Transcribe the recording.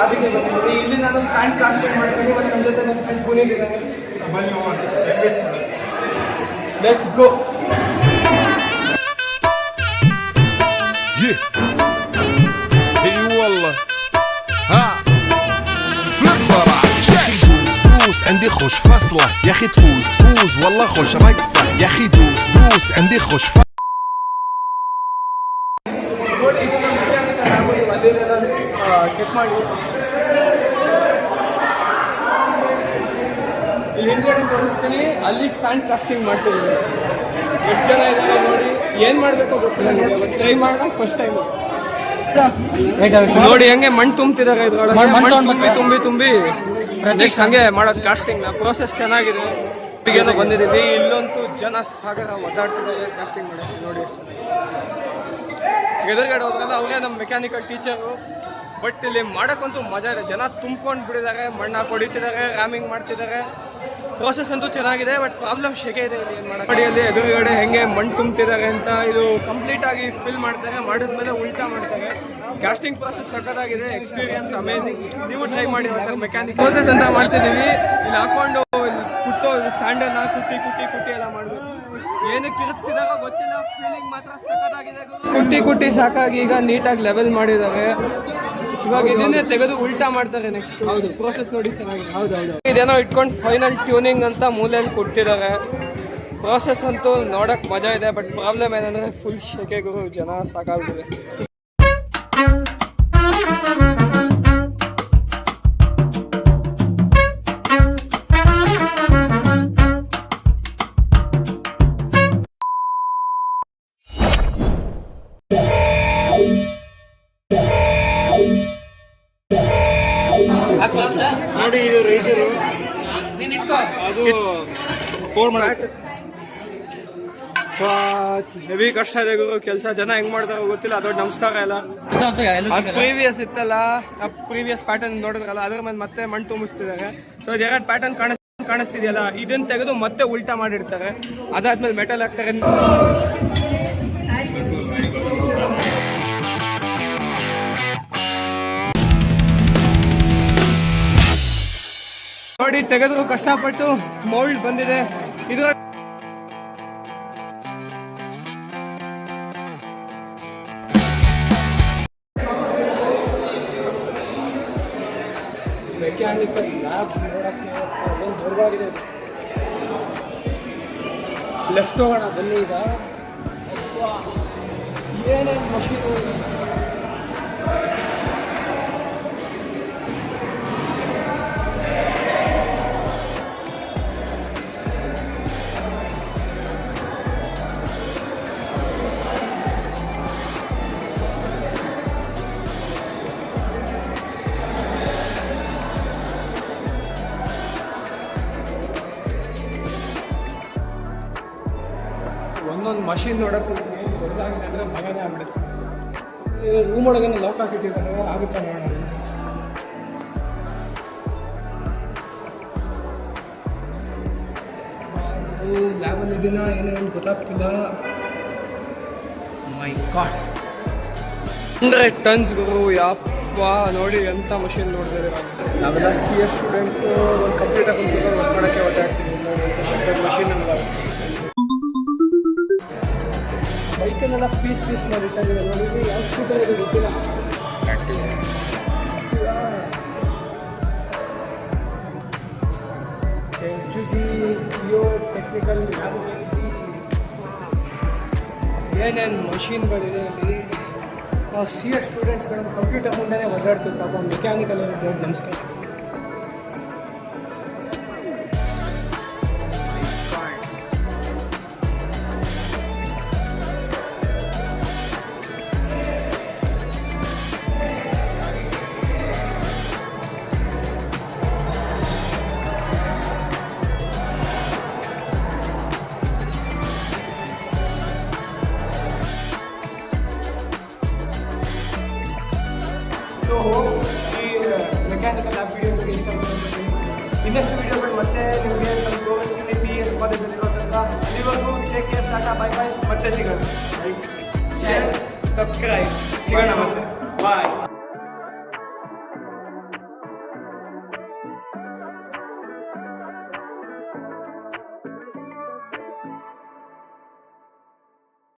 ಅದಕ್ಕೆ ಬಂದಿದ್ದೀನಿ. ಇಲ್ಲಿ ನಾನು ಸ್ಟ್ಯಾಂಡ್ ಕಾಸ್ಟಿಂಗ್ ಮಾಡ್ತೀನಿ ಮತ್ತು ನನ್ನ ಜೊತೆ ನನ್ನ ಫ್ರೆಂಡ್ ಪುನೀತ್ ಇದ್ದಾನೆ. ಬನ್ನಿ ಹೋಗೋಣ, ಲೆಟ್ಸ್ ಗೋ. والله ها فليبر دوس عندي خوش فصله يا اخي تفوز والله خوش رقصه يا اخي دوس عندي خوش ಚೆಕ್ ಮಾಡಿ. ಇಲ್ಲಿ ಹಿಂದ್ಗಡೆ ತೋರಿಸ್ತೀನಿ, ಅಲ್ಲಿ ಸ್ಟ್ಯಾಂಡ್ ಕಾಸ್ಟಿಂಗ್ ಮಾಡ್ತಿದ್ದೀನಿ. ಎಷ್ಟು ಜನ ಇದ್ದಾರೆ ನೋಡಿ, ಏನು ಮಾಡಬೇಕು ಗೊತ್ತಿಲ್ಲ. ನೋಡಿ ಟ್ರೈ ಮಾಡೋಣ ಫಸ್ಟ್ ಟೈಮ್. ನೋಡಿ ಹೆಂಗೆ ಮಣ್ಣು ತುಂಬ್ತಿದ್ದಾರೆ ಇದ್ರೊಳಗೆ, ತುಂಬಿ ನೆಕ್ಸ್ಟ್ ಹಂಗೆ ಮಾಡೋದು ಕಾಸ್ಟಿಂಗ್. ಪ್ರೋಸೆಸ್ ಚೆನ್ನಾಗಿದೆ. ಈಗೇನೋ ಬಂದಿದ್ದೀವಿ, ಇಲ್ಲಂತೂ ಜನ ಸಾಗರ ಒದ್ದಾಡ್ತಿದ್ದಾರೆ ಕಾಸ್ಟಿಂಗ್ ಮಾಡೋದು. ನೋಡಿ ಎಷ್ಟು ಎದುರುಗಡೆ ಹೋದ್ರಲ್ಲ ಅವರೇ ನಮ್ಮ ಮೆಕ್ಯಾನಿಕಲ್ ಟೀಚರು. ಬಟ್ ಇಲ್ಲಿ ಮಾಡೋಕ್ಕಂತೂ ಮಜಾ ಇದೆ. ಜನ ತುಂಬ್ಕೊಂಡು ಬಿಟ್ಟಿದ್ದಾರೆ, ಮಣ್ಣು ಹೊಡಿತಿದ್ದಾರೆ, ರ್ಯಾಮಿಂಗ್ ಮಾಡ್ತಿದ್ದಾರೆ. ಪ್ರೋಸೆಸ್ ಅಂತೂ ಚೆನ್ನಾಗಿದೆ, ಬಟ್ ಪ್ರಾಬ್ಲಮ್ ಶೆಕೆ ಇದೆ. ಇಲ್ಲಿ ಏನು ಮಾಡೋದು, ಅಡಿಯಲ್ಲಿ ಎದುರುಗಡೆ ಹೆಂಗೆ ಮಣ್ಣು ತುಂಬ್ತಿದ್ದಾರೆ ಅಂತ. ಇದು ಕಂಪ್ಲೀಟಾಗಿ ಫಿಲ್ ಮಾಡ್ತಾರೆ, ಮಾಡಿದ್ಮೇಲೆ ಉಲ್ಟಾ ಮಾಡ್ತಾರೆ. ಕಾಸ್ಟಿಂಗ್ ಪ್ರೋಸೆಸ್ ಸಕ್ಕತ್ತಾಗಿದೆ, ಎಕ್ಸ್ಪೀರಿಯನ್ಸ್ ಅಮೇಝಿಂಗ್. ನೀವು ಟ್ರೈ ಮಾಡಿ. ಮೆಕ್ಯಾನಿಕ್ ಪ್ರೋಸೆಸ್ ಅಂತ ಮಾಡ್ತಿದ್ದೀವಿ. ಇಲ್ಲಿ ಹಾಕೊಂಡು ಕುಟ್ಟೋ ಸ್ಯಾಂಡಲ್ನ ಕುಟ್ಟಿ ಎಲ್ಲ ಮಾಡಬೇಕು. ಏನಕ್ಕೆ ಕಿರಿಸ್ತಿದಾರೋ ಗೊತ್ತಿಲ್ಲ, ಫೀಲಿಂಗ್ ಮಾತ್ರ ಸಕ್ಕತ್ತಾಗಿದೆ. ಕುಟ್ಟಿ ಸಾಕಾಗಿ ಈಗ ನೀಟಾಗಿ ಲೆವೆಲ್ ಮಾಡಿದ್ದಾರೆ. ಇವಾಗ ಇದನ್ನೇ ತೆಗೆದು ಉಲ್ಟಾ ಮಾಡ್ತಾರೆ ನೆಕ್ಸ್ಟ್. ಹೌದು, ಪ್ರೋಸೆಸ್ ನೋಡಿ ಚೆನ್ನಾಗಿದೆ. ಹೌದೌದು, ಇದೇನೋ ಇಟ್ಕೊಂಡು ಫೈನಲ್ ಟ್ಯೂನಿಂಗ್ ಅಂತ ಮೂಲೆಯಲ್ಲಿ ಕೊಡ್ತಿದ್ದಾರೆ. ಪ್ರೋಸೆಸ್ ಅಂತೂ ನೋಡಕ್ ಮಜಾ ಇದೆ, ಬಟ್ ಪ್ರಾಬ್ಲಮ್ ಏನಂದ್ರೆ ಫುಲ್ ಶೆಕೆಗೂ ಜನ ಸಾಕಾಗ್ಬಿಟ್ಟಿದೆ. ನೋಡಿ ಇದು ರೈಸರು, ಅದು ಹೆವಿ ಕಷ್ಟ ಇದೆ ಕೆಲಸ. ಜನ ಹೆಂಗ್ ಮಾಡ್ತಾರೋ ಗೊತ್ತಿಲ್ಲ. ಅದೊಂದು ನಮಸ್ಕಾರ ಎಲ್ಲ. ಪ್ರೀವಿಯಸ್ ಇತ್ತಲ್ಲ, ಪ್ರೀವಿಯಸ್ ಪ್ಯಾಟರ್ನ್ ನೋಡಿದ್ರಲ್ಲ, ಅದ್ರ ಮೇಲೆ ಮತ್ತೆ ಮಣ್ಣು ತುಂಬಿಸ್ತಿದ್ದಾರೆ. ಸೊ ಎರಡು ಪ್ಯಾಟರ್ನ್ ಕಾಣಿಸ್ತಿದೆಯಲ್ಲ, ಇದನ್ನ ತೆಗೆದು ಮತ್ತೆ ಉಲ್ಟಾ ಮಾಡಿರ್ತಾರೆ. ಅದಾದ್ಮೇಲೆ ಮೆಟಲ್ ಹಾಕ್ತಾರೆ. ನೋಡಿ ತೆಗೆದ್ರು ಕಷ್ಟಪಟ್ಟು ಮೌಲ್ಡ್ ಬಂದಿದೆ. ಇದು ಮೆಕ್ಯಾನಿಕಲ್ ಲ್ಯಾಬ್ ನೋಡಕ್ಕೆ ದೊಡ್ಡದಾಗಿದೆ. ಲೆಫ್ಟ್ ಹೋಗೋಣ ಬನ್ನಿ. ಈಗ ಏನೇನು ಮಷೀನು, ಒಂದೊಂದು ಮಷೀನ್ ನೋಡೋಕ್ಕೆ ದೊಡ್ಡದಾಗಿದೆ ಅಂದರೆ ಮಗನೇ ಆಗ್ಬಿಡುತ್ತೆ. ರೂಮ್ ಒಳಗೆ ಲಾಕ್ ಹಾಕಿಟ್ಟಿದ್ದಾರೆ, ಆಗುತ್ತಾ ನೋಡೋಣ. ಲ್ಯಾಬಲ್ಲಿ ದಿನ ಏನೇನು ಗೊತ್ತಾಗ್ತಿಲ್ಲ. ಮೈ ಗಾಡ್, 100 ಟನ್ಸ್ಗಳು ಯಪ್ಪ. ನೋಡಿ ಎಂಥ ಮಷೀನ್ ನೋಡಿದ್ರೆ. ನಾವೆಲ್ಲ CS ಸ್ಟೂಡೆಂಟ್ಸು ಒಂದು ಕಂಪ್ಯೂಟರ್ ವರ್ಕ್ ಮಾಡೋಕ್ಕೆ ಒದ್ದಾಡ್ತೀವಿ. Machine ಬೈಕನ್ನೆಲ್ಲ piece ಮಾಡಿಟ್ಟಾಗಿದೆ. ನೋಡಿ ಯಾವ ಸ್ಕೂಟರ್ ಇದೆ ಗೊತ್ತಿಲ್ಲ. ಜಿಯೋ ಟೆಕ್ನಿಕಲ್ ಏನೇನು ಮಷೀನ್ಗಳಿದೆ ಇಲ್ಲಿ. CS ಸ್ಟೂಡೆಂಟ್ಸ್ಗಳನ್ನು ಕಂಪ್ಯೂಟರ್ ಮುಂದೆನೇ ಒದ್ದಾಡ್ತೀವಿ. ಪಾಪ ಮೆಕ್ಯಾನಿಕಲ್ ದೊಡ್ಡ ನಮಸ್ಕಾರ. ಸೊ ಈ ಮೆಕ್ಯಾನಿಕಲ್ ಲ್ಯಾಬ್ ವಿಡಿಯೋ ಬಗ್ಗೆ ಇಷ್ಟ ಆಗುತ್ತೆ. ಇನ್ನಷ್ಟು ವಿಡಿಯೋಗಳು ಮತ್ತೆ ನಿಮಗೆ ತೋರಿಸ್ತೀನಿ PS ಕಾಲೇಜಲ್ಲಿ ಇರೋದ್ರಿಂದ. ಅಲ್ಲಿವರೆಗೂ take care, Tata, bye bye. ಮತ್ತೆ ಸಿಗೋಣ. Like, share, subscribe. ಸಿಗೋಣ ಮತ್ತೆ. ಬಾಯ್.